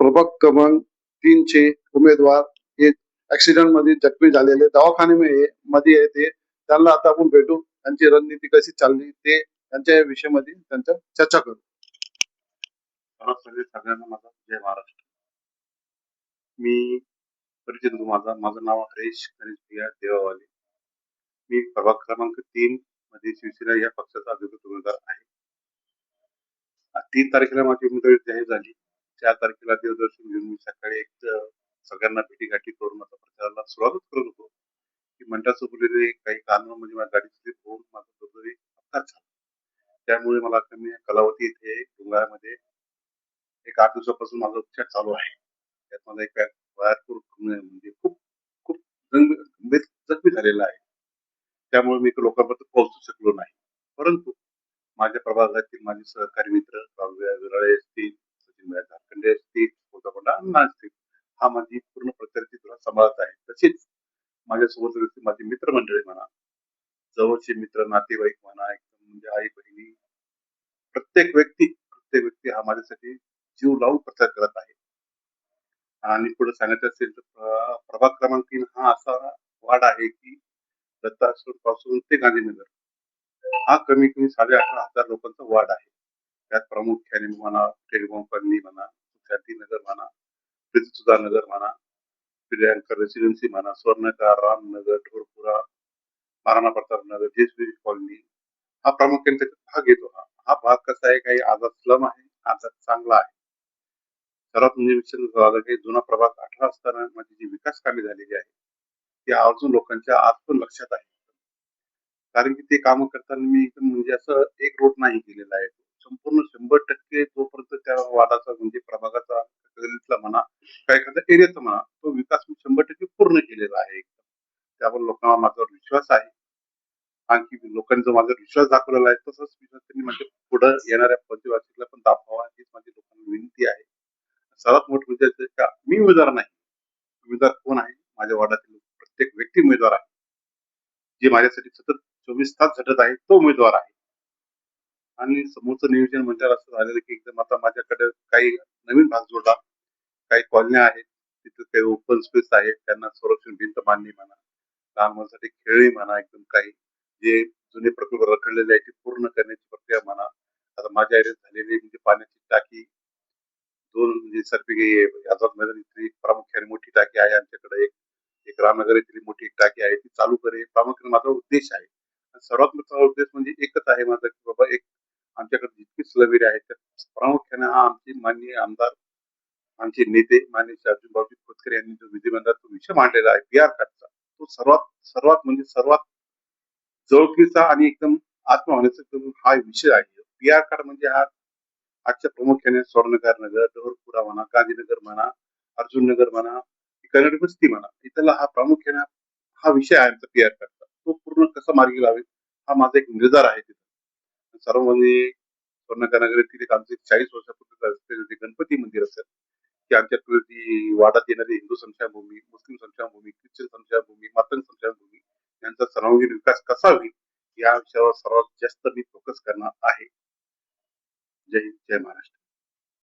प्रभाग क्रमांक 3चे उमेदवार हे ऍक्सिडेंट मध्ये जखमी झालेले दवाखान्यामध्ये आहे ते. त्यांना आता आपण भेटू, त्यांची रणनीती कशी चालली ते त्यांच्या विषयामध्ये त्यांच्या चर्चा करू. सगळ्यांना माझा जय महाराष्ट्र. मी परिचित माझा माझं नाव हरेश गणेश प्रिया देवावाले. मी प्रभाग क्रमांक 3 मध्ये शिवसेना या पक्षाचा अधिकृत उमेदवार आहे. 3 तारखेला माझी उमेदवारी जाहीर झाली. 4 तारखेला देवदर्शन घेऊन मी सकाळी एक सगळ्यांना भेटीगाठी करून माझा प्रचाराला सुरुवात करत होतो की मंडळासोबत काही कारणामुळे माझ्या गाडी स्लिप होऊन माझा दुर्दैवी अपघात झाला. त्यामुळे मला कमी कलावती येथे डोंगरामध्ये एक 8 दिवसापासून माझा उपचार चालू आहे. त्यात माझा एक म्हणजे खूप खूप गंभीर जखमी झालेला आहे. त्यामुळे मी लोकांपर्यंत पोहोचू शकलो नाही. परंतु माझ्या प्रभागातील माझे सहकारी मित्र विराळे असतील, सचिन झारखंडे असतील, अण्णा असतील, हा माझी पूर्ण प्रचाराची धुरा सांभाळत आहे. तसेच माझ्यासोबत माझे मित्रमंडळी म्हणा, जवळचे मित्र, नातेवाईक म्हणा, एकदम म्हणजे आई बहिणी, प्रत्येक व्यक्ती हा माझ्यासाठी जीव लावून प्रचार करत आहे. आणि पुढे सांगायचं असेल तर प्रभाग क्रमांक 3 हा असा वार्ड आहे की दत्ताश्रम पासून ते गांधीनगर हा कमी कमी 18,500 लोकांचा वार्ड आहे. त्यात प्रामुख्याने म्हणा टेलिफोन कॉलनी म्हणा, नगर म्हणा, सुधा नगर म्हणा, प्रियांका रेसिडेन्सी म्हणा, स्वर्णकार, रामनगर, ढोरपुरा, महाराणा प्रताप नगर, जेसबी कॉलनी हा प्रामुख्याने त्याचा भाग येतो. हा भाग कसा आहे, काही आजार स्लम आहे, आजार चांगला आहे. सर्वात म्हणजे विचार झाला की जुना प्रभाग 18 असताना माझी जी विकास कामे झालेली आहे ती अजून लोकांच्या आज पण लक्षात आहे. कारण की ते काम करताना मी एकदम म्हणजे असं एक रोड नाही केलेला आहे. संपूर्ण 100% जोपर्यंत त्या वादाचा म्हणजे प्रभागाचा म्हणा काय एखाद्या एरियाचा म्हणा तो विकास मी 100% पूर्ण केलेला आहे. त्यावर लोकांना माझ्यावर विश्वास आहे. आणखी लोकांनी जो माझ्यावर विश्वास दाखवलेला आहे तसंच विश्वास त्यांनी म्हणजे पुढे येणाऱ्या पंचवार्षिकला पण दाखवावा हीच माझी लोकांना विनंती आहे. सर्वात मोठं म्हणजे का मी उमेदवार नाही, उमेदवार कोण आहे, माझ्या वार्डातील प्रत्येक व्यक्ती उमेदवार आहे. जे माझ्यासाठी सतत 24 तास झटत आहे तो उमेदवार आहे. आणि समोरचं नियोजन म्हणजे असं झालेलं की एकदम आता माझ्याकडे काही नवीन भाग जोडला, काही कॉलन्या आहेत, तिथे काही ओपन स्पेस आहेत, त्यांना संरक्षण भिंत बांधणी म्हणा, लहान मुलांसाठी खेळणी म्हणा, एकदम काही जे जुने प्रकल्प रखडलेले आहेत ते पूर्ण करण्याची प्रक्रिया म्हणा. आता माझ्या एरियात झालेली म्हणजे पाण्याची टाकी 2 म्हणजे आझाद मैदान इथली प्रामुख्याने मोठी टाकी आहे आमच्याकडे. एक रामनगर इथली मोठी टाकी आहे ती चालू करे प्रामुख्याने माझा उद्देश आहे. सर्वात मोठा उद्देश म्हणजे एकच आहे माझा की बाबा एक आमच्याकडे जितकी स्लवेरी आहे त्या प्रामुख्याने हा आमचे माननीय आमदार, आमचे नेते माननीय अर्जुन खोतकर यांनी जो विधिमंडळात तो विषय मांडलेला आहे पीआर कार्डचा, तो सर्वात सर्वात म्हणजे सर्वात जवळकीचा आणि एकदम आत्महत्याचा हा विषय आहे. पीआर कार्ड म्हणजे हा आजच्या प्रामुख्याने स्वर्णकार नगर, ढोरपुरा म्हणा, गांधीनगर म्हणा, अर्जुन नगर म्हणा, कन्नड वस्ती म्हणा, इथला हा प्रामुख्याने हा विषय आहे आमचा पीआर कार्डचा. तो पूर्ण कसा मार्गी लावेल हा माझा एक निर्धार आहे. तिथं सर्व म्हणजे स्वर्णकार नगर येथील एक आमचे 40 वर्षापूर्वी गणपती मंदिर असेल की आमच्याकडे जी वाडात येणारी हिंदू संशयभूमी, मुस्लिम संशयभूमी, ख्रिश्चन संशयभूमी, मातंग संशयभूमी यांचा सर्वांगीण विकास कसा होईल या विषयावर सर्वात जास्त मी फोकस करणार आहे. जय हिंद, जय महाराष्ट्र.